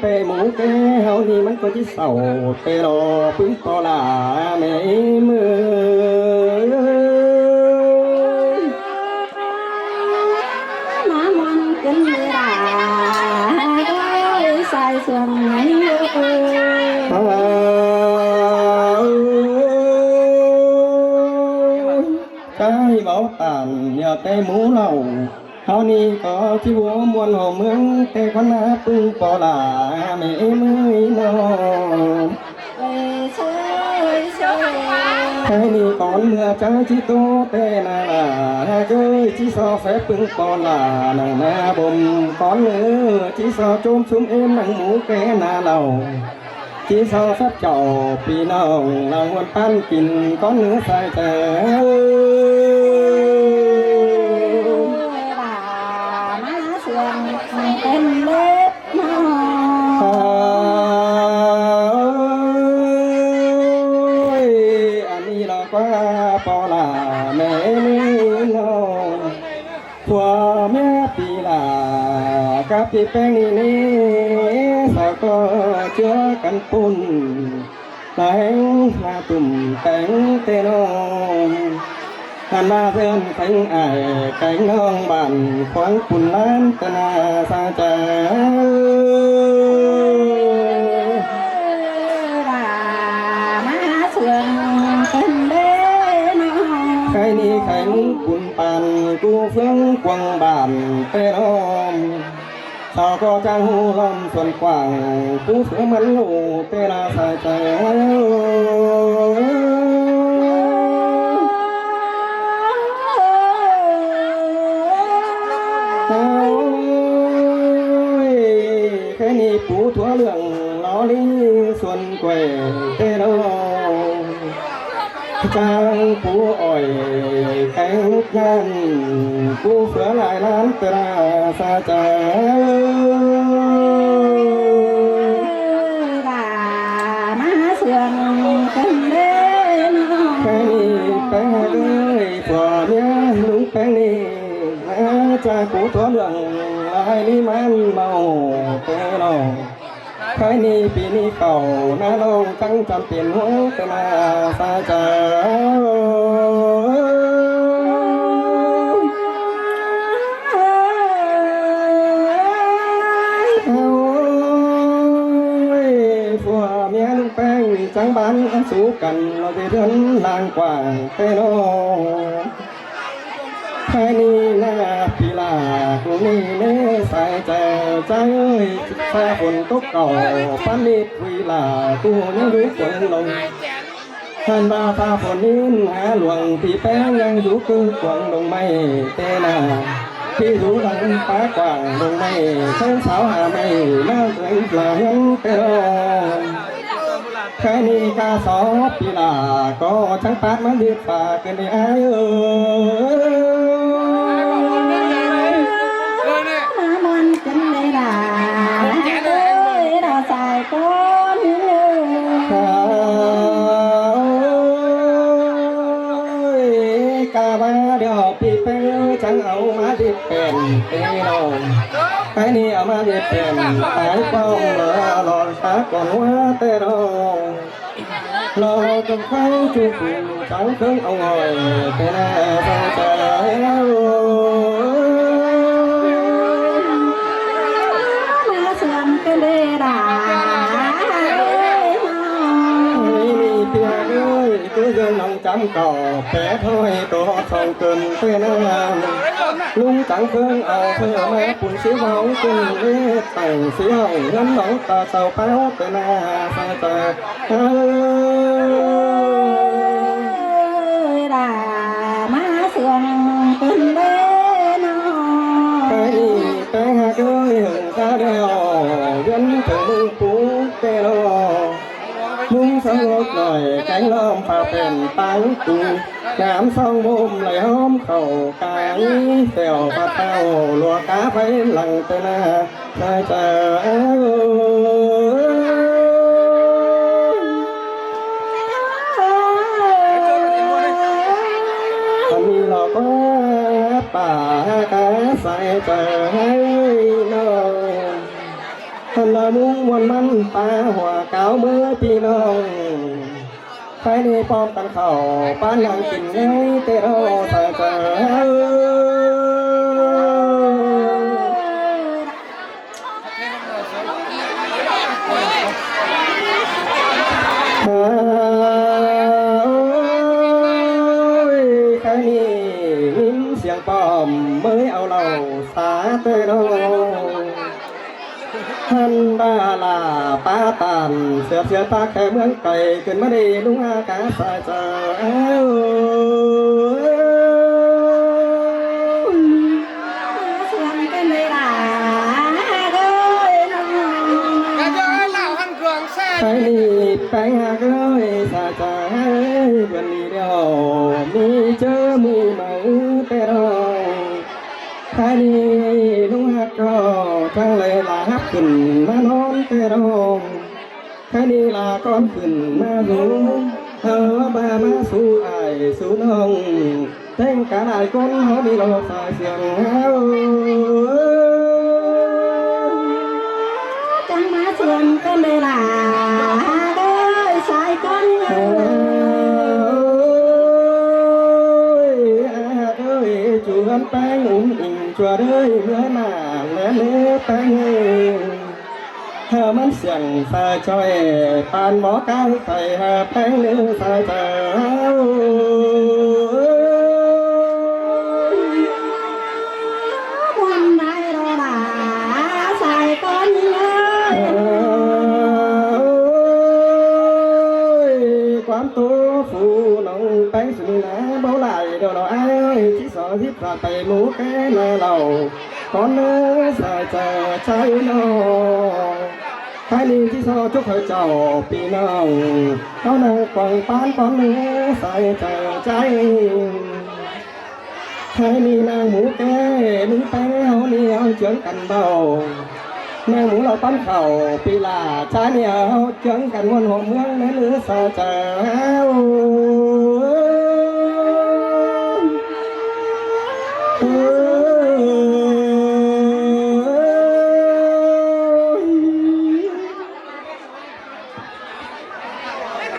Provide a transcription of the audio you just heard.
เปหมูแกเฮานี่มันก็จิเศร้าเปรอปึ้งปอลาแม่มือน้ำมันกันเลยด่าใส่ส่วนไหนใจเบาตานอย่าแต่หมูเหล่าเฮานี่ก็ที่หัวมวลหัวเมืองแต่คนหน้าปึ้งปอลาแม่มือนอนใครนี่ก่อนเมื่อใจที่โตแต่นาลาเกยที่ซอแฟปึ้งปอลานังนาบ่มก่อนเนื้อที่ซอโจมซุ่มเอ็มนังหมูแกนาเราที่ซอแฟบเจ้าพี่น้องรางวัลปั้นกินก้อนเนื้อใส่แต่เป็นเล็บน้อยอันนี้เราก็ปอลาแม่นี่น้องผัวแม่ปีลากับพี่แป้งนี่สาวก็เชื่อกันปุ่นแต่งมาตุ่มแต่งเตนองหันมาเพื่อนแข่งไอ้แข่งน้องบ้านขวางปุ่นล้านตนาสาใจมาเสื่อมเป็นเล่นใครนี่แข่งปุ่นปันกูเฟื่องกวางบ้านเตนองสาวก็จ้างหูล้อมส่วนกว้างกูเฟื่องมันลูเตนาสาใจแค่นี้ปูทั่วเรื่องล้อลีส่วนแกว่เตโรจางปูอ่อยแข่งยันปูเสือหลายล้านตราสาใจมาเสื่อมเป็นเล่นแค่นี้แป้งเลยตัวเนี้ยลุงแป้งนี่จากปูทั่วเรื่องลายนี้มันเมาเตโรใครนี่ปีนี้เก่าหน้าลงตั้งจำเป็นหัวตนาสาใจผัวเมียลุงแป้งจังบ้านสู้กันเราได้เดินลางกว่างเตโนใครนี่หน้าปีลากูนี่เนื้อใส่ใจใจแค่ฝนตกเก่าปั้นนิดวีลากูยังรู้ฝนลงท่านบาฟ้าฝนนี้หาหลวงพี่แป้งยังอยู่คือกวางลงไม่เตนาพี่รู้หลังป้ากว่างลงไม่เช้าสาวหาไม่น่าเกรงกลัวยังเตโนแค่นี้กาสอปีลาก็ช่างปาดมาเดือดฝาเกินได้มันกันเลยด่าเราใส่ก้อนกาบาเดี๋ยวพี่เป้จังเอามาดิบเป็นเป้นองไอ้นี่เอามาดิบเป็นตายป้องรอรอตาก่อนว่าเต้รอรอจนเขาจูบจังเครื่องเอาหน่อยเต้น่าใจเป็นเล่ด่าcứ dân lòng chăm cỏ bé thôi tổ sòng cơn quê nam lung trắng phương ao thơ mẹ cuốn xíu máu cùng lê tẩy xíu hồng ngân máu ta sầu báo tê na sa ta đà má sườn bên đê nó cái hà đôi hưởng ta đeo dân thử phú tê loมุ้งสงบหน่อยแข็งล้อมผ่าเป็นตั้งตูน้ำซองมุมไหลหอมเข่ากายเสี่ยวปะเต้าลัวกาไปหลังเตนาใส่เจอตอนนี้เราก็ป่ากาใส่เจอให้น้องท่านละมุ้งวัน ปลาหัวเก่าเมื่อพี่น้องใครนี่ปอมกันเข่าป้านนั่งกินไงแต่เราใส่เจอใครนี่ลิ้นเสียงปอมเมื่อเอาเราสาเตยเราท่านบาลาป้าตานเสือปลาแค่เมืองไก่ขึ้นมาดีลุงอากาศาเจอ เสียงกันเลยล่ะเอ้ยน้อง cái cho lão ăn cường ใคร xe นี่แปลงหากเลยสาใจวันนี้เดียวมีเจอมือไหมแต่เราใครนี่ลุงฮักก็ทั้งเลยลาฮักขึ้นมานอนแต่เราใครนี่ลาก้อนขึ้นมาดูบ้ามาสู้ไอ้สู้น้องแต่งการไอ้คนเขามีโลกสายเสียงเฮา จังมาเสียงกันเลยล่ะเอ้ยสายก้อนเอ้ย chú gắn bánh chùa đời mưa nàng mẹ lê bánh hờ mắt xiềng xa cho pan mó cao phải hà bánh nữ xa chào วันไหนเราล่ะสายก้อนเอ้ย quán tố phụ nông bánh sự lá bấu lại đâu nào ai ơi chỉ sợ hiếp và tay mũ cái là lầu con nữa xa chờ cháy nó hai đi chỉ so chúc hơi chào pi nôngเขานั่งกวางปานป้อนเนื้อใส่ใจใจให้นี่นางหมูแก่นึ่งแป้งเหนียวเจืองกันเบานางหมูเราปั้นเข่าปีลาชาเหนียวเจืองกันวนหัวเมืองนั่นหรือใส่ใจ